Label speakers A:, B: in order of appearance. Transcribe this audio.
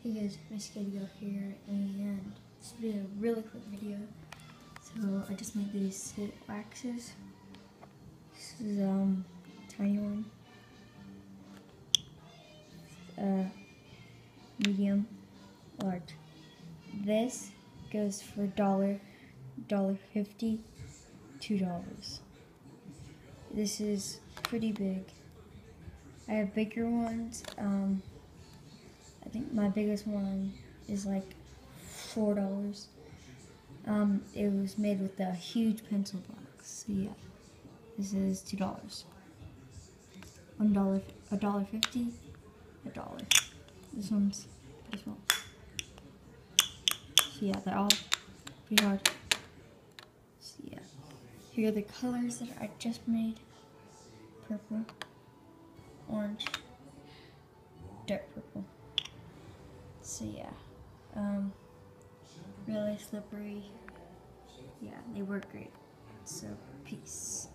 A: Hey guys, nice to go here, and this will be a really quick video. So I just made these sit waxes. This is tiny one, medium, large. This goes for $1.50, $2. This is pretty big. I have bigger ones. I think my biggest one is like $4. It was made with a huge pencil box. So yeah, this is $2. $1.50, $1. This one's pretty small. So yeah, they're all pretty hard. So yeah, here are the colors that I just made: purple, orange, dark purple. So yeah, really slippery. Yeah, they work great. So peace.